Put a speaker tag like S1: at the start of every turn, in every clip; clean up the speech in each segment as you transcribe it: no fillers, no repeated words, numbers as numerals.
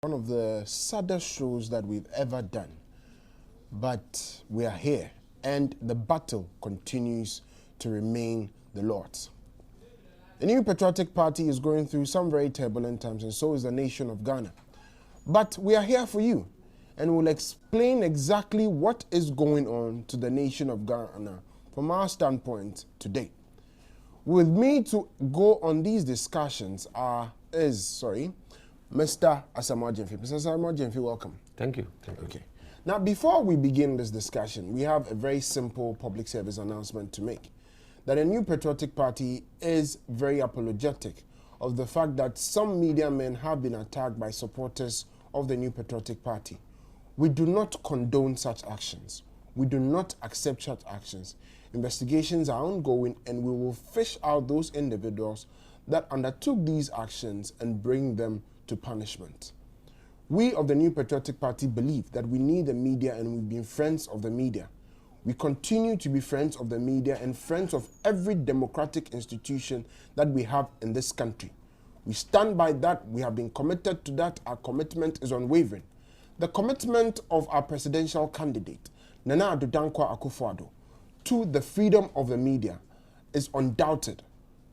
S1: One of the saddest shows that we've ever done. But we are here, and the battle continues to remain the Lord's. The New Patriotic Party is going through some very turbulent times, and so is the nation of Ghana. But we are here for you, and we'll explain exactly what is going on to the nation of Ghana from our standpoint today. With me to go on these discussions is Mr. Asamoah Gyamfi. Mr. Asamoah Gyamfi, welcome.
S2: Thank you. Thank you.
S1: Okay. Now, before we begin this discussion, we have a very simple public service announcement to make. That a New Patriotic Party is very apologetic of the fact that some media men have been attacked by supporters of the New Patriotic Party. We do not condone such actions. We do not accept such actions. Investigations are ongoing, and we will fish out those individuals that undertook these actions and bring them to punishment. We of the New Patriotic Party believe that we need the media, and we've been friends of the media. We continue to be friends of the media and friends of every democratic institution that we have in this country. We stand by that. We have been committed to that. Our commitment is unwavering. The commitment of our presidential candidate, Nana Addo Dankwa Akufo-Addo, to the freedom of the media is undoubted.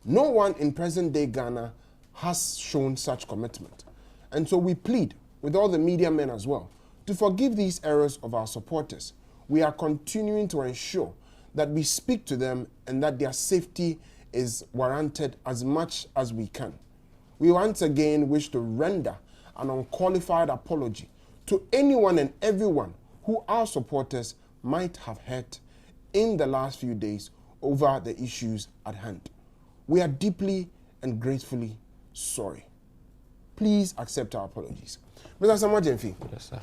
S1: No one in present-day Ghana has shown such commitment. And so we plead with all the media men as well to forgive these errors of our supporters. We are continuing to ensure that we speak to them and that their safety is warranted as much as we can. We once again wish to render an unqualified apology to anyone and everyone who our supporters might have hurt in the last few days over the issues at hand. We are deeply and gratefully sorry. Please accept our apologies. Mr. Asamoah Gyamfi.
S2: Yes, sir.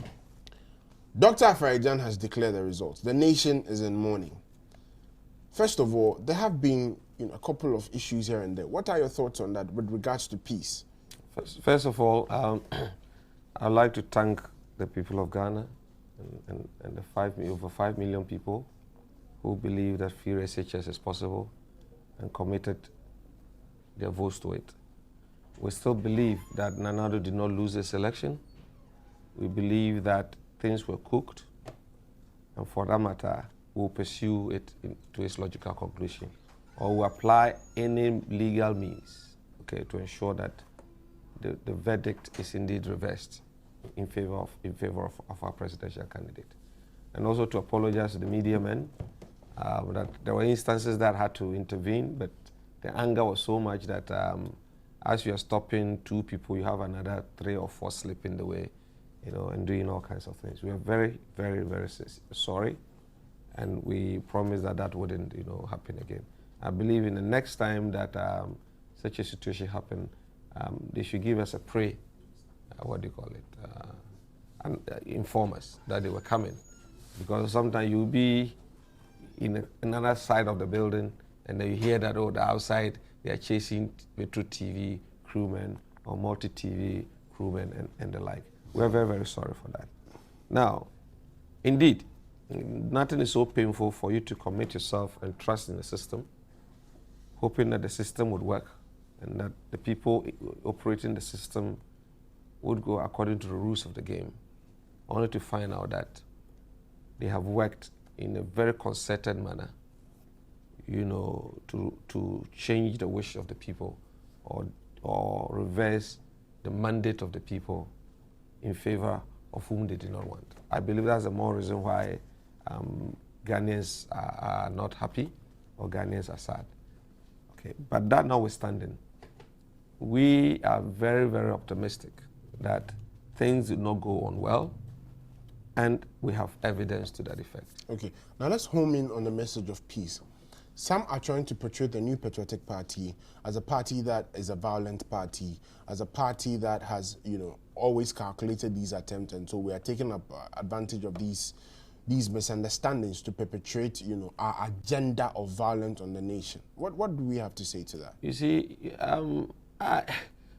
S1: Dr. Afarajan has declared the results. The nation is in mourning. First of all, there have been a couple of issues here and there. What are your thoughts on that with regards to peace?
S2: First of all, I'd like to thank the people of Ghana and the over 5 million people who believe that free SHS is possible and committed their votes to it. We still believe that Nana Addo did not lose this election. We believe that things were cooked, and for that matter, we'll pursue it to its logical conclusion, or we'll apply any legal means, to ensure that the verdict is indeed reversed in favor of our presidential candidate. And also to apologize to the media men that there were instances that had to intervene, but the anger was so much that as you are stopping 2 people, you have another 3 or 4 slipping the way, and doing all kinds of things. We are very, very, very sorry, and we promise that that wouldn't, happen again. I believe in the next time that such a situation happen, they should give us a and inform us that they were coming, because sometimes you'll be in another side of the building, and then you hear that, the outside they are chasing Metro TV crewmen or multi-TV crewmen and the like. We are very, very sorry for that. Now, indeed, nothing is so painful for you to commit yourself and trust in the system, hoping that the system would work and that the people operating the system would go according to the rules of the game, only to find out that they have worked in a very concerted manner, to change the wish of the people or reverse the mandate of the people in favor of whom they did not want. I believe that's the more reason why Ghanaians are not happy or Ghanaians are sad. But that notwithstanding, we are very, very optimistic that things did not go on well, and we have evidence to that effect.
S1: Okay, now let's home in on the message of peace. Some are trying to portray the New Patriotic Party as a party that is a violent party, as a party that has, always calculated these attempts, and so we are taking advantage of these misunderstandings to perpetrate, our agenda of violence on the nation. What do we have to say to that?
S2: You see,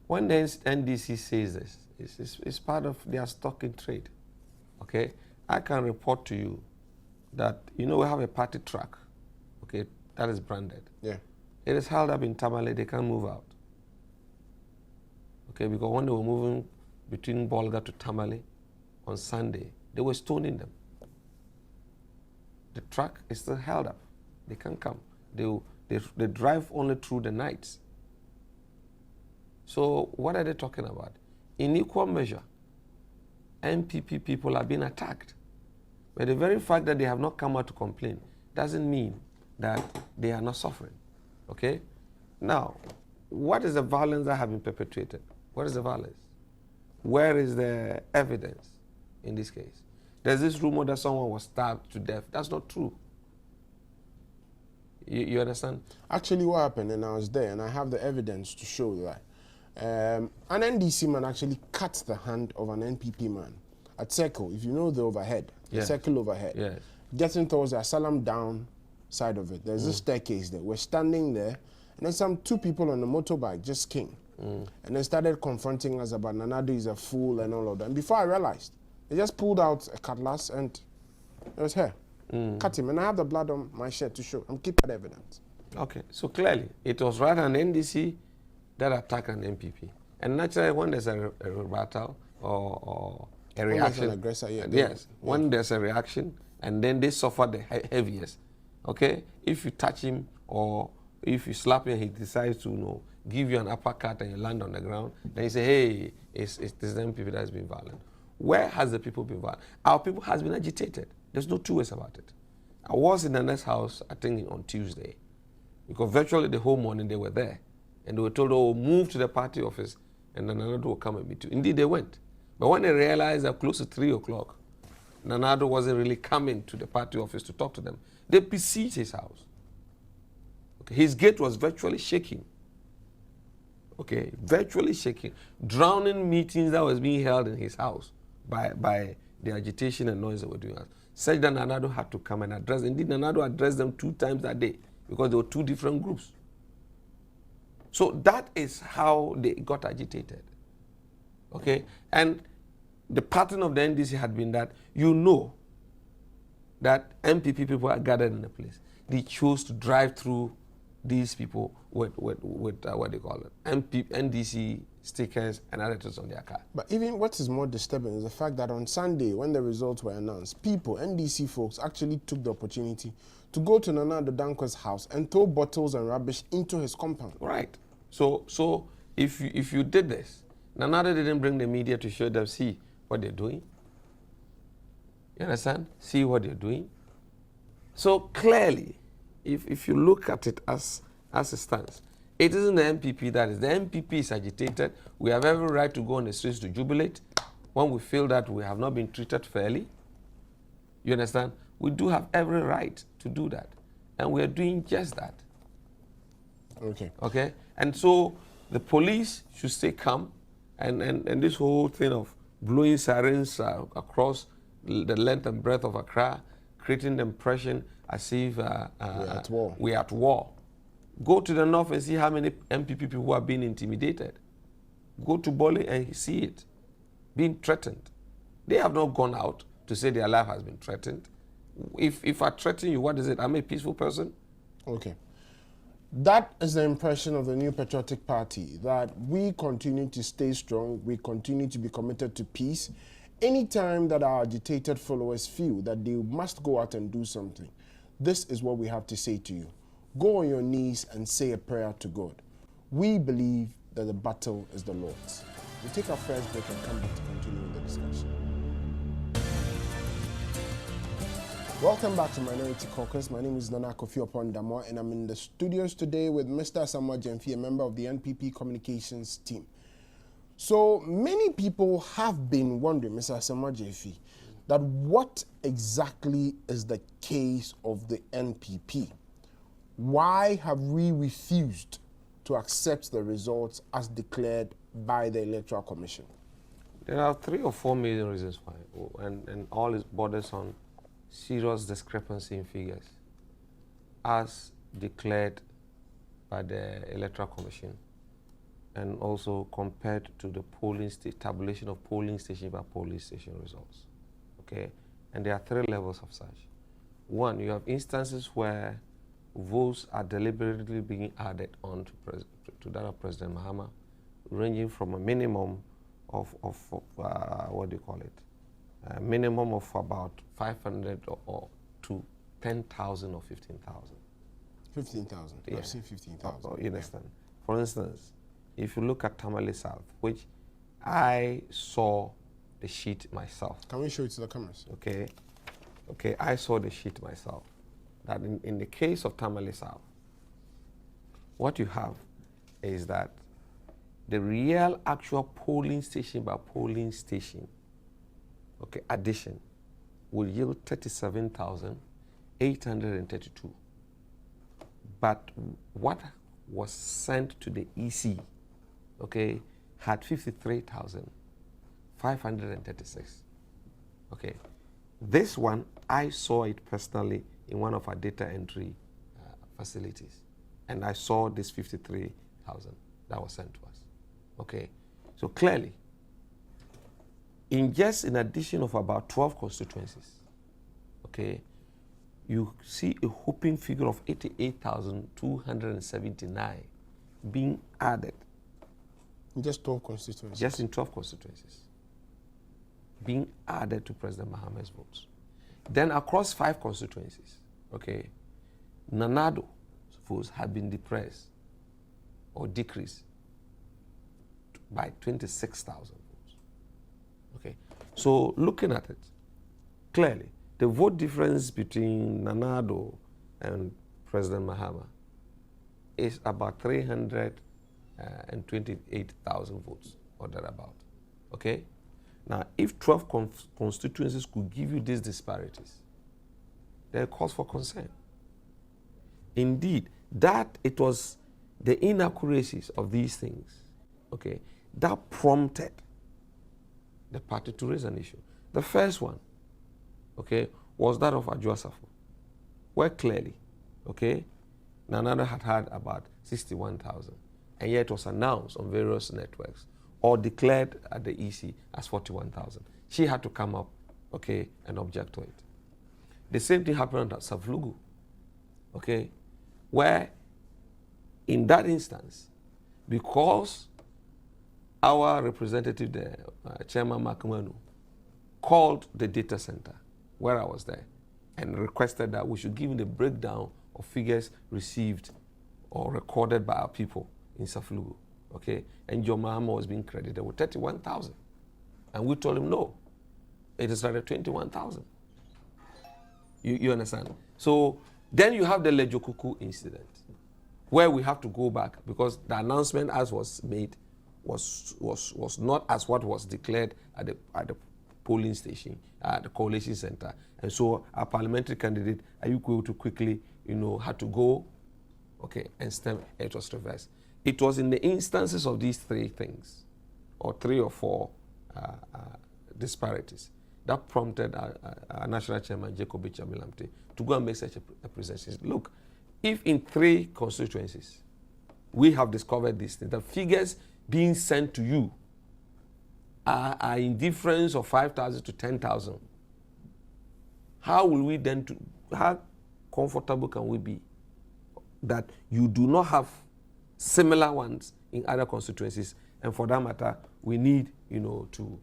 S2: when the NDC says this, it's part of their stock in trade. I can report to you that, we have a party truck, that is branded.
S1: Yeah.
S2: It is held up in Tamale, they can't move out. Because when they were moving between Bolga to Tamale on Sunday, they were stoning them. The truck is still held up. They can't come. They drive only through the nights. So what are they talking about? In equal measure, NPP people are being attacked. But the very fact that they have not come out to complain doesn't mean that they are not suffering. Okay? Now, what is the violence that has been perpetrated? What is the violence? Where is the evidence in this case? There's this rumor that someone was stabbed to death. That's not true. You understand?
S1: Actually, what happened, and I was there, and I have the evidence to show that. An NDC man actually cut the hand of an NPP man at Circle. If you know the overhead, the Circle overhead. Yes. Getting towards the Asylum down side of it. There's a staircase there. We're standing there, and then some two people on the motorbike just came. And then started confronting us about Nanado is a fool and all of that. And before I realized, they just pulled out a cutlass and it was here. Cut him. And I have the blood on my shirt to show. I'm keeping that evidence.
S2: Okay, so clearly, it was rather an NDC that attacked an MPP. And naturally, when there's a rebuttal or a reaction,
S1: an aggressor,
S2: when there's a reaction, and then they suffer the heaviest. Okay, if you touch him or if you slap him, and he decides to give you an uppercut and you land on the ground, then you say, hey, it's the MPP that has been violent. Where has the people been violent? Our people has been agitated. There's no two ways about it. I was in the next house, I think on Tuesday, because virtually the whole morning they were there. And they were told, oh, move to the party office, and then Nanado will come and meet you. Indeed, they went. But when they realized that close to 3 o'clock, Nanado wasn't really coming to the party office to talk to them, they besieged his house. Okay. His gate was virtually shaking. Okay, virtually shaking. Drowning meetings that was being held in his house by the agitation and noise they were doing. Such that Nanado had to come and address. Indeed, Nanado addressed them 2 times that day because there were 2 different groups. So that is how they got agitated. Okay? And the pattern of the NDC had been that that MPP people are gathered in a place. They chose to drive through these people with what they call it, NDC stickers and other things on their car.
S1: But even what is more disturbing is the fact that on Sunday, when the results were announced, NDC folks actually took the opportunity to go to Nanado Dankwa's house and throw bottles and rubbish into his compound.
S2: Right. So if you did this, Nanado didn't bring the media to show them, see what they're doing. You understand? See what they're doing. So clearly, if you look at it as it stands, it isn't the MPP that is. The MPP is agitated. We have every right to go on the streets to jubilate when we feel that we have not been treated fairly. You understand? We do have every right to do that. And we are doing just that.
S1: Okay.
S2: Okay? And so the police should stay calm. And this whole thing of blowing sirens across the length and breadth of Accra, creating the impression as if we're at war. Go to the north and see how many MPP people who are being intimidated. Go to Bole and see it, being threatened. They have not gone out to say their life has been threatened. If I threaten you, what is it? I'm a peaceful person?
S1: Okay. That is the impression of the New Patriotic Party, that we continue to stay strong, we continue to be committed to peace. Anytime that our agitated followers feel that they must go out and do something, this is what we have to say to you. Go on your knees and say a prayer to God. We believe that the battle is the Lord's. We'll take our first break and come back to continue the discussion. Welcome back to Minority Caucus. My name is Nana Kofi-Opon-Damwa, and I'm in the studios today with Mr. Samuel Jemfi, a member of the NPP communications team. So many people have been wondering, Mr. Samuel Jemfi, that what exactly is the case of the NPP? Why have we refused to accept the results as declared by the Electoral Commission?
S2: There are 3 or 4 million reasons why, and all is borders on serious discrepancy in figures as declared by the Electoral Commission and also compared to the tabulation of polling station by polling station results. Okay? And there are 3 levels of such. 1, you have instances where votes are deliberately being added on to that of President Mahama, ranging from a minimum what do you call it? A minimum of about 500 or to 10,000 or 15,000.
S1: 15,000.
S2: Yeah.
S1: I've seen 15,000.
S2: You understand? Yeah. For instance, if you look at Tamale South, which I saw the sheet myself.
S1: Can we show it to the cameras?
S2: Okay. Okay, I saw the sheet myself. That in the case of Tamale South, what you have is that the real actual polling station by polling station, okay, addition will yield 37,832. But what was sent to the EC, okay, had 53,536. Okay, this one, I saw it personally in one of our data entry facilities. And I saw this 53,000 that was sent to us. Okay, so clearly, in addition of about 12 constituencies, okay, you see a whopping figure of 88,279 being added.
S1: In just 12 constituencies?
S2: Just in 12 constituencies. Being added to President Mahama's votes. Then across 5 constituencies, okay, Nanado's votes have been depressed or decreased by 26,000 votes. Okay, so looking at it, clearly, the vote difference between Nanado and President Mahama is about 328,000 votes or thereabout. Okay? Now, if 12 constituencies could give you these disparities, there are cause for concern. Indeed, that it was the inaccuracies of these things, okay, that prompted the party to raise an issue. The first one, okay, was that of Adwoasafo, where clearly, okay, Nanado had about 61,000, and yet it was announced on various networks or declared at the EC as 41,000. She had to come up, okay, and object to it. The same thing happened at Savlugu, okay, where in that instance, because our representative there, Chairman Makumanu, called the data center where I was there and requested that we should give him the breakdown of figures received or recorded by our people in Savlugu, okay? And John Mahama was being credited with 31,000. And we told him, no, it is rather 21,000. You understand? So then you have the Lejokuku incident, where we have to go back because the announcement as was made was not as what was declared at the polling station, at the coalition center. And so our parliamentary candidate, Ayuku, to quickly, had to go, okay, and stem, it was reversed. It was in the instances of these 3 things, or 3 or 4 disparities, that prompted our national chairman, Jacob Amilamte, to go and make such a presentation. Look, if in 3 constituencies, we have discovered these things, the figures being sent to you are in difference of 5,000 to 10,000, how will we then, how comfortable can we be that you do not have similar ones in other constituencies, and for that matter, we need, to,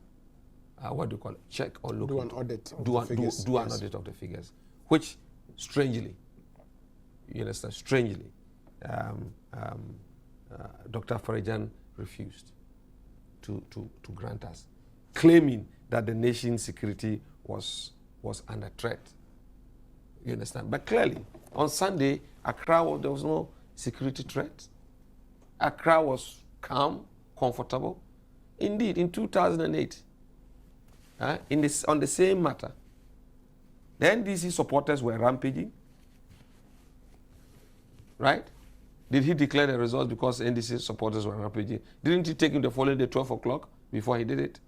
S2: what do you call it, check or look.
S1: Do an audit of
S2: do
S1: the figures.
S2: Do an audit of the figures, which, strangely, you understand, strangely, Dr. Farijan refused to grant us, claiming that the nation's security was under threat. You understand? But clearly, on Sunday, Accra, there was no security threat. Accra was calm, comfortable. Indeed, in 2008, on the same matter, the NDC supporters were rampaging, right? Did he declare the results because NDC supporters were rampaging? Didn't he take him the following day, 12 o'clock, before he did it?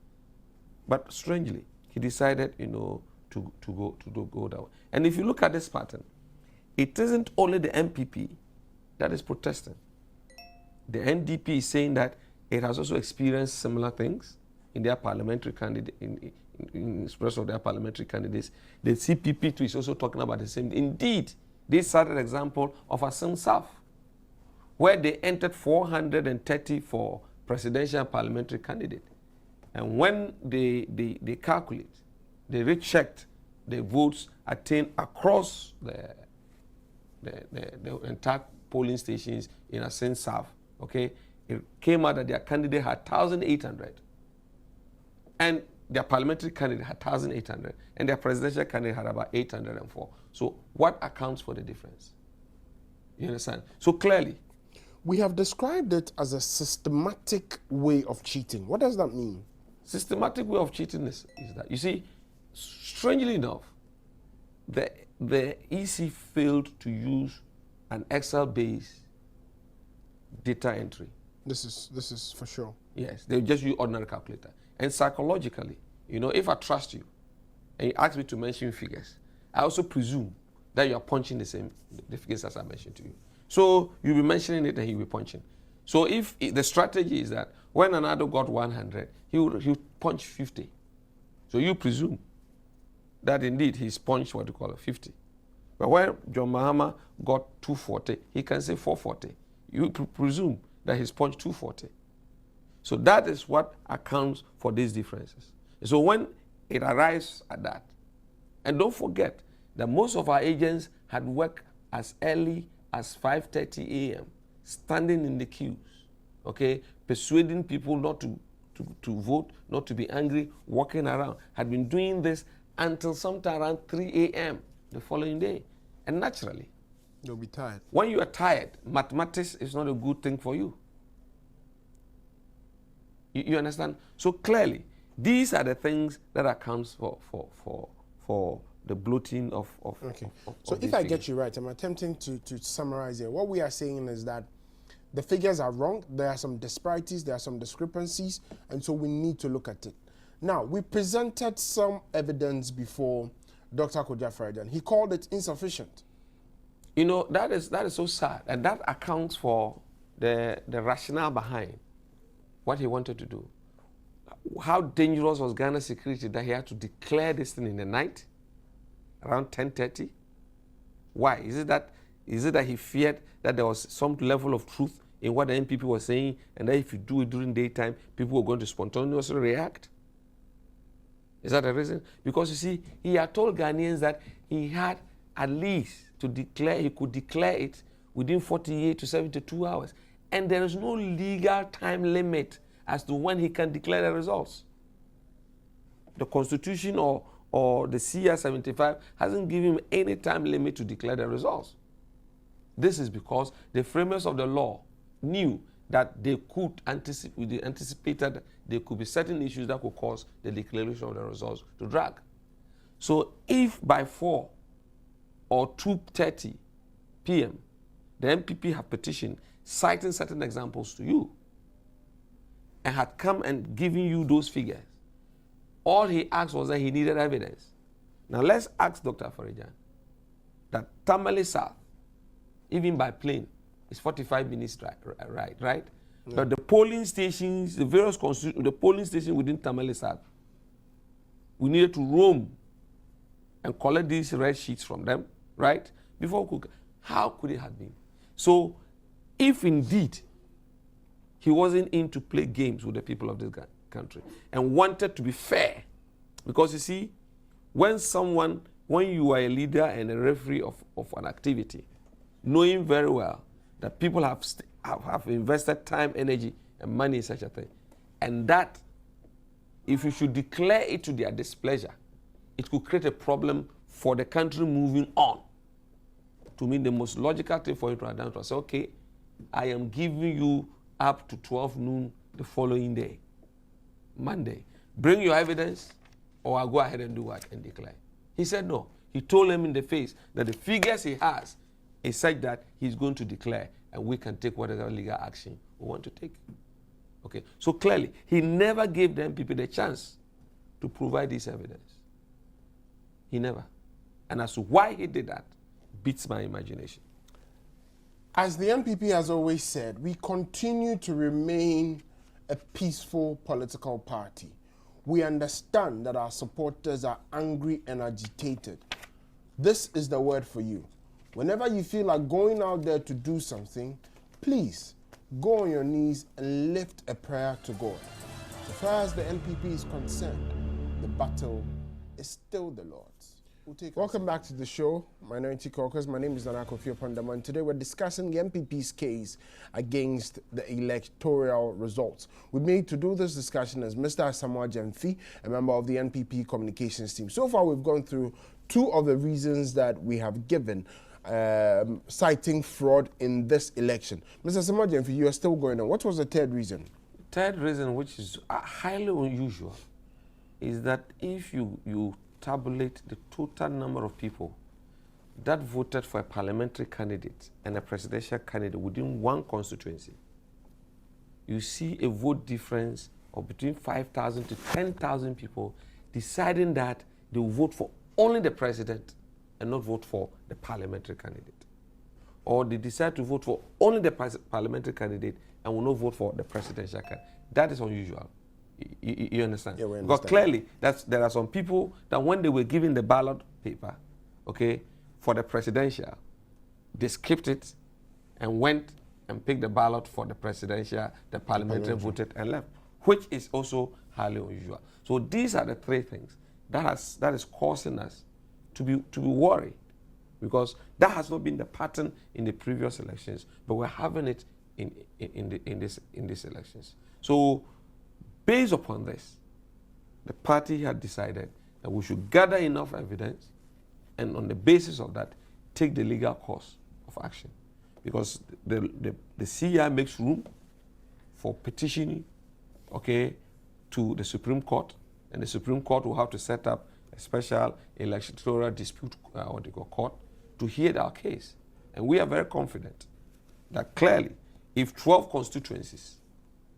S2: But strangely, he decided, to go that way. And if you look at this pattern, it isn't only the MPP that is protesting. The NDP is saying that it has also experienced similar things in their parliamentary candidate, in express of their parliamentary candidates. The CPP too is also talking about the same. Indeed, this is an example of Assam South, where they entered 430 for presidential parliamentary candidate. And when they calculate, they rechecked the votes attained across the entire polling stations in a sense South, okay, it came out that their candidate had 1,800. And their parliamentary candidate had 1,800. And their presidential candidate had about 804. So what accounts for the difference? You understand? So clearly,
S1: we have described it as a systematic way of cheating. What does that mean?
S2: Systematic way of cheating is that, you see, strangely enough, the EC failed to use an Excel-based data entry.
S1: This is for sure.
S2: Yes, they just use ordinary calculator. And psychologically, you know, if I trust you and you ask me to mention figures, I also presume that you are punching the figures as I mentioned to you. So you'll be mentioning it and he'll be punching. So if the strategy is that when another got 100, he'll punch 50. So you presume that indeed he's punched what you call a 50. But when John Mahama got 240, he can say 440. You presume that he's punched 240. So that is what accounts for these differences. So when it arrives at that, and don't forget that most of our agents had worked as early as 5:30 a.m., standing in the queues, okay, persuading people not to vote, not to be angry, walking around, had been doing this until sometime around 3 a.m. the following day. And naturally,
S1: you'll be tired.
S2: When you are tired, mathematics is not a good thing for you. You understand? So clearly, these are the things that accounts for the bloating of
S1: okay.
S2: Of
S1: so if I get you right, I'm attempting to summarize here. What we are saying is that the figures are wrong. There are some disparities, there are some discrepancies, and so we need to look at it. Now, we presented some evidence before Dr. Kojafarejan. He called it insufficient.
S2: You know, that is so sad, and that accounts for the rationale behind what he wanted to do. How dangerous was Ghana's security that he had to declare this thing in the night, around 10:30? Why? Is it that he feared that there was some level of truth in what the NPP was saying, and that if you do it during daytime, people were going to spontaneously react? Is that the reason? Because you see, he had told Ghanaians that he had at least to declare, he could declare it within 48 to 72 hours. And there is no legal time limit as to when he can declare the results. The Constitution or the CR 75 hasn't given him any time limit to declare the results. This is because the framers of the law knew that they could anticipated there could be certain issues that could cause the declaration of the results to drag. So if by 4 or 2:30 p.m. the MPP have petitioned citing certain examples to you and had come and given you those figures, all he asked was that he needed evidence. Now let's ask Dr. Farejan that Tamale South, even by plane, is 45 minutes right? Yeah. But the polling stations, the various the polling stations within Tamale South, we needed to roam and collect these red sheets from them, right? Before we could, how could it have been? So, if indeed he wasn't in to play games with the people of this country and wanted to be fair, because you see, when you are a leader and a referee of an activity, knowing very well that people have invested time, energy, and money in such a thing, and that if you should declare it to their displeasure, it could create a problem for the country moving on. To me, the most logical thing for you to have done was say, okay, I am giving you up to 12 noon the following day, Monday. Bring your evidence, or I'll go ahead and do what and declare. He said no. He told them in the face that the figures he has is such that he's going to declare, and we can take whatever legal action we want to take. Okay, so clearly, he never gave the MPP the chance to provide this evidence. He never. And as to why he did that, beats my imagination.
S1: As the MPP has always said, we continue to remain a peaceful political party. We understand that our supporters are angry and agitated. This is the word for you. Whenever you feel like going out there to do something, please go on your knees and lift a prayer to God. So far as the NPP is concerned, the battle is still the Lord's. Welcome back to the show, Minority Caucus. My name is Nana Kofi Opandama, and today we're discussing the NPP's case against the electoral results. With me to do this discussion is Mr. Asamoah Gyamfi, a member of the NPP communications team. So far, we've gone through two of the reasons that we have given citing fraud in this election. Mr. Asamoah Gyamfi, you are still going on. What was the third reason?
S2: Third reason, which is highly unusual, is that if you tabulate the total number of people that voted for a parliamentary candidate and a presidential candidate within one constituency, you see a vote difference of between 5,000 to 10,000 people deciding that they will vote for only the president and not vote for the parliamentary candidate. Or they decide to vote for only the parliamentary candidate and will not vote for the presidential candidate. That is unusual. You understand?
S1: Yeah, we understand.
S2: Because clearly, there are some people that when they were given the ballot paper, okay, for the presidential, they skipped it and went and picked the ballot for the presidential, the parliamentary voted and left, which is also highly unusual. So these are the three things that is causing us to be worried, because that has not been the pattern in the previous elections, but we're having it in these elections. So based upon this, the party had decided that we should gather enough evidence and on the basis of that, take the legal course of action. Because the CI makes room for petitioning, okay, to the Supreme Court, and the Supreme Court will have to set up a special electoral dispute court to hear our case. And we are very confident that clearly, if 12 constituencies,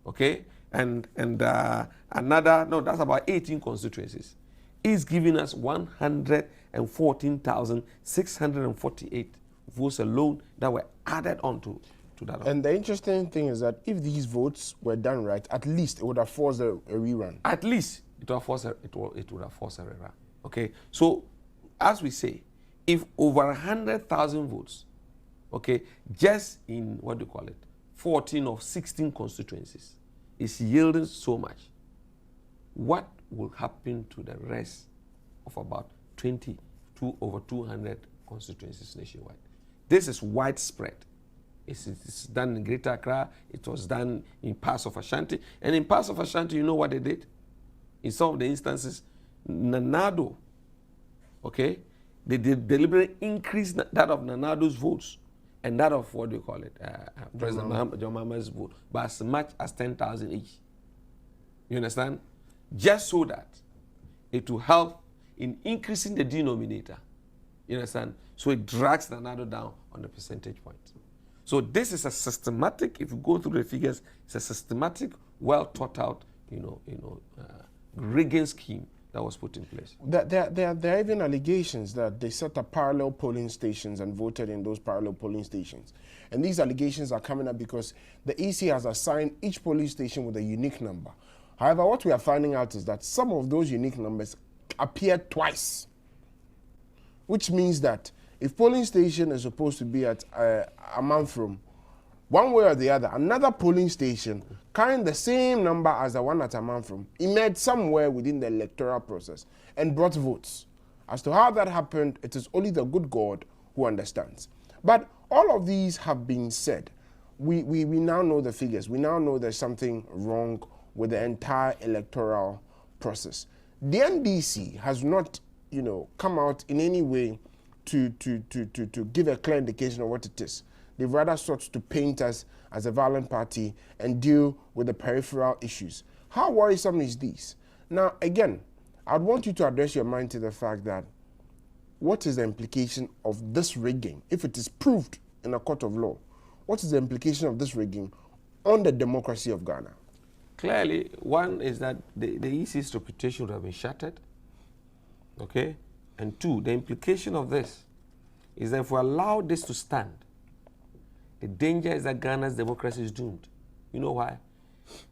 S2: okay, and that's about 18 constituencies, is giving us 114,648 votes alone that were added on to that.
S1: And the interesting thing is that if these votes were done right, at least it would have forced a rerun.
S2: At least it would have forced a rerun. Okay, so as we say, if over 100,000 votes, okay, just in 14 or 16 constituencies, is yielding so much, what will happen to the rest of about over 200 constituencies nationwide? This is widespread. It's done in Greater Accra, it was done in parts of Ashanti, and in parts of Ashanti, you know what they did? In some of the instances, Nanado, okay, they did deliberately increase that of Nanado's votes and that of President John Mahama's vote by as much as 10,000 each. You understand? Just so that it will help in increasing the denominator. You understand? So it drags Nanado down on the percentage point. So this is a systematic, if you go through the figures, it's a systematic, well thought out, rigging scheme that was put in place.
S1: There are even allegations that they set up parallel polling stations and voted in those parallel polling stations. And these allegations are coming up because the EC has assigned each polling station with a unique number. However, what we are finding out is that some of those unique numbers appear twice, which means that if polling station is supposed to be at a month from, one way or the other, another polling station carrying the same number as the one at a month from emerged somewhere within the electoral process and brought votes. As to how that happened, it is only the good God who understands. But all of these have been said. We now know the figures. We now know there's something wrong with the entire electoral process. The NDC has not, come out in any way to give a clear indication of what it is. They've rather sought to paint us as a violent party and deal with the peripheral issues. How worrisome is this? Now, again, I'd want you to address your mind to the fact that what is the implication of this rigging, if it is proved in a court of law? What is the implication of this rigging on the democracy of Ghana?
S2: Clearly, one is that the EC's reputation would have been shattered, okay? And two, the implication of this is that if we allow this to stand, the danger is that Ghana's democracy is doomed. You know why?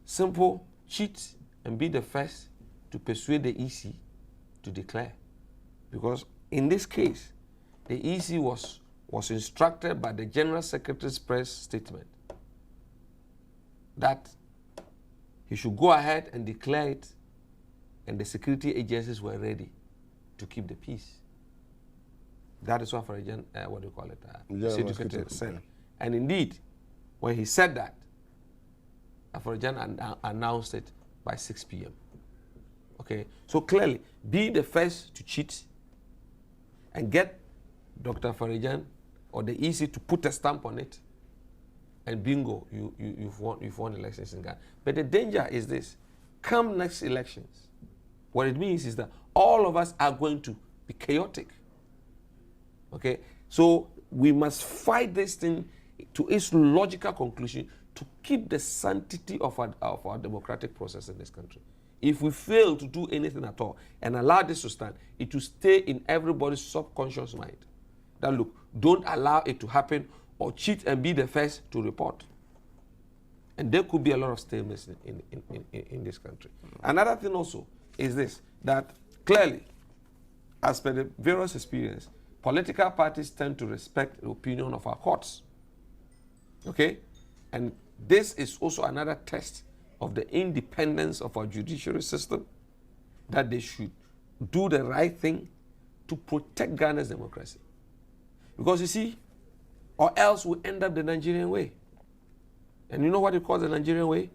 S2: Simple, cheat and be the first to persuade the EC to declare. Because in this case, the EC was instructed by the General Secretary's press statement that he should go ahead and declare it, and the security agencies were ready to keep the peace. That is what for what do you call it? Secretary said. And indeed, when he said that, Afrojan announced it by 6 p.m. Okay, so clearly, be the first to cheat and get Dr. Farijan or the EC to put a stamp on it, and bingo, you've won elections in Ghana. But the danger is this: come next elections, what it means is that all of us are going to be chaotic. Okay, so we must fight this thing to its logical conclusion to keep the sanctity of our democratic process in this country. If we fail to do anything at all and allow this to stand, it will stay in everybody's subconscious mind. That look, don't allow it to happen, or cheat and be the first to report. And there could be a lot of stalemates in this country. Another thing also is this, that clearly, as per the various experience, political parties tend to respect the opinion of our courts. Okay? And this is also another test of the independence of our judiciary system, that they should do the right thing to protect Ghana's democracy. Because you see, or else we end up the Nigerian way. And you know what it calls the Nigerian way?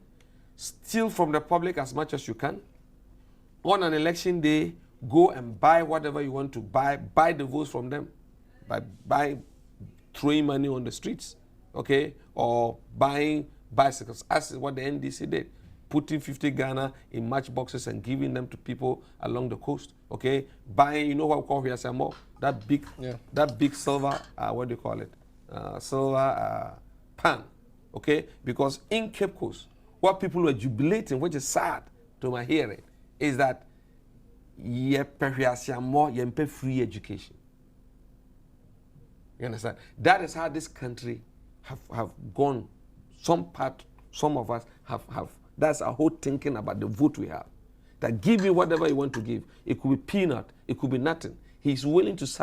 S2: Steal from the public as much as you can. On an election day, go and buy whatever you want to buy the votes from them. By throwing money on the streets, okay? Or buying bicycles, as what the NDC did. Putting 50 Ghana in matchboxes and giving them to people along the coast, okay? Buying, you know what we call here, that big silver, what do you call it? Silver pan, okay? Because in Cape Coast, what people were jubilating, which is sad to my hearing, is that yempe free education. You understand? That is how this country have gone. Some of us have, that's our whole thinking about the vote we have. That give me whatever you want to give. It could be peanut, it could be nothing. He's willing to sacrifice